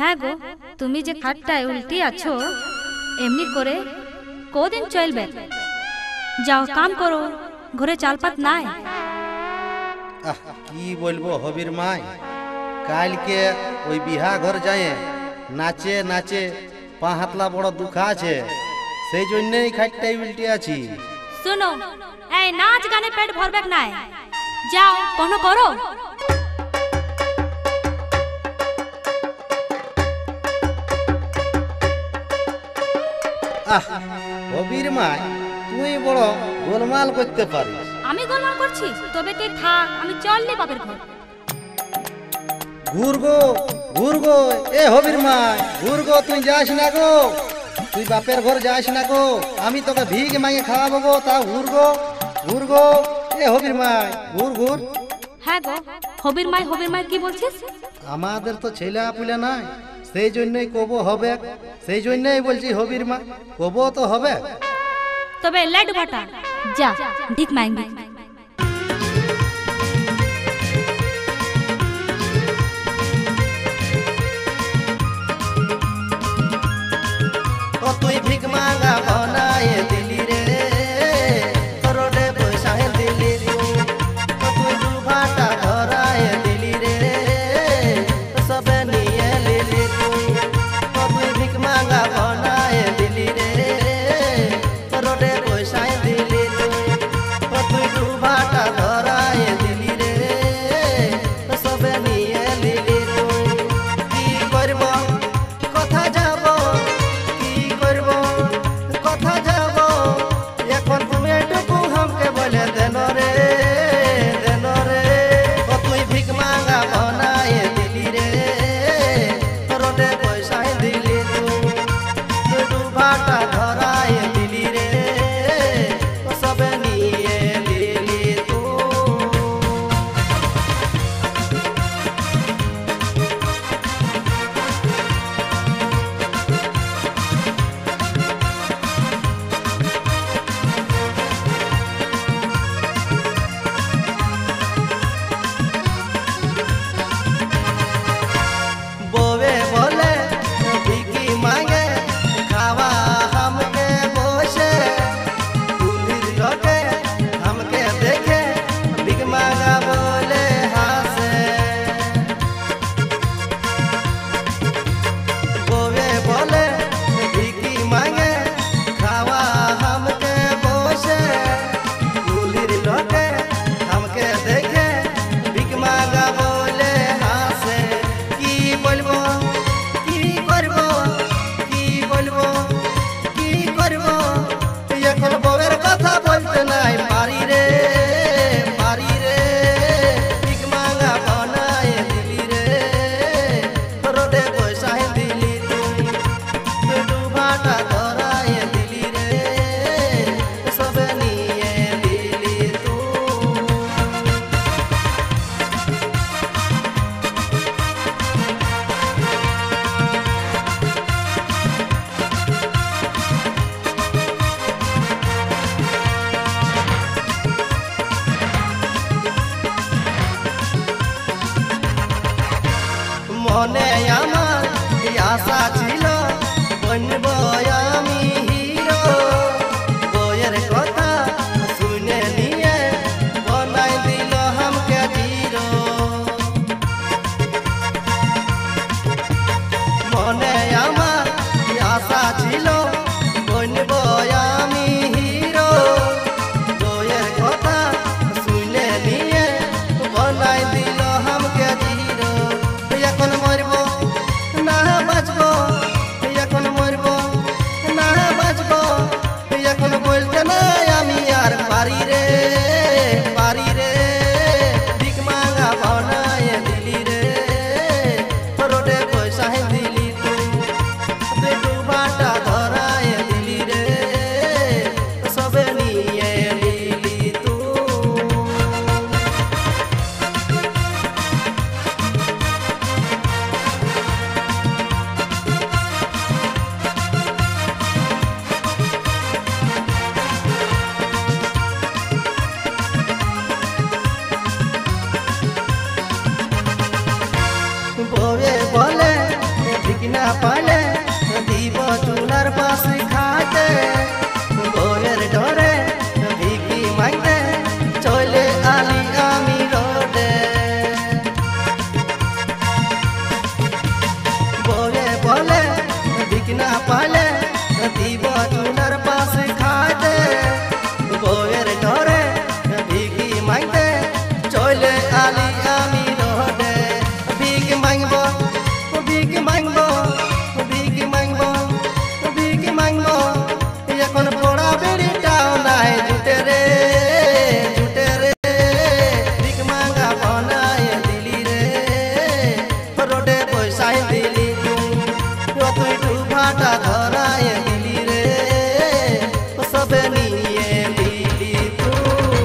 হ্যাঁ গো, তুমি যে খাটটায় উল্টি আছো এমনি করে কদিন চলবে? যাও কাম করো, ঘরে চালপাত নাই। কি বলবো হবির মাই, কালকে ওই বিহা ঘর যায় নাচে নাচে পা হাতলা বড় দুঃখা আছে, সেই জন্যই খাটটাই উল্টে আছি। শুনো, এই নাচ গানে পেট ভরবে নাই, যাও কোনো করো। হবির মাই, তুই বড় গোলমাল করতে পারিস। আমি গোলমাল করছি? তবে তুই থাক, আমি চললি বাপের ঘর। ঘুরগো ঘুরগো, এ হবির মাই ঘুরগো, তুই যাস না গো, তুই বাপের ঘর যাস না গো, আমি তোকে ভিগ মাইয়ে খাওয়াবো গো, তা ঘুরগো ঘুরগো, এ হবির মাই ঘুর ঘুর। হ্যাঁ গো, হবির মাই কি বলছিস? আমাদের তো ছেলে পুলে নাই, সেই জন্যই কবো হবে, সেই জন্যই বলছি হবির মা, কবো তো হবে। তবে লাইট বাটা যা ঢিক মাইঙ্গি। তুই ভিক মাঙ্গা বনায়ে দিলি রে, করোড়ে পয়সায় দিলি, তুই দুভাটা ধরায়ে দিলি রে, সবে নিয়ে লিলি, তুই ভিক মাঙ্গা বনায়ে দিলি রে, করোড়ে পয়সায় দিলি, তুই पाले दीब चूलार पास खाते बोयर डरे भिकी मांगते चले आली आमी रोडे बोले बोले भिक ना पाले दीब चूलार पास खाते बोयर डरे भिकी मांगते चले आली आमी रोडे भिक मांगबो भिक मांगबो भिक मांगबो भिक मांगबो এখন পড়া বেড়িটাও নাই জুটে রে ভিক মাঙ্গা বনায় দিলি রে রোডে পয়সায় দিলি তুই টু ভাটা ধরায় দিলি রে সবে নিয়ে দিলি তুই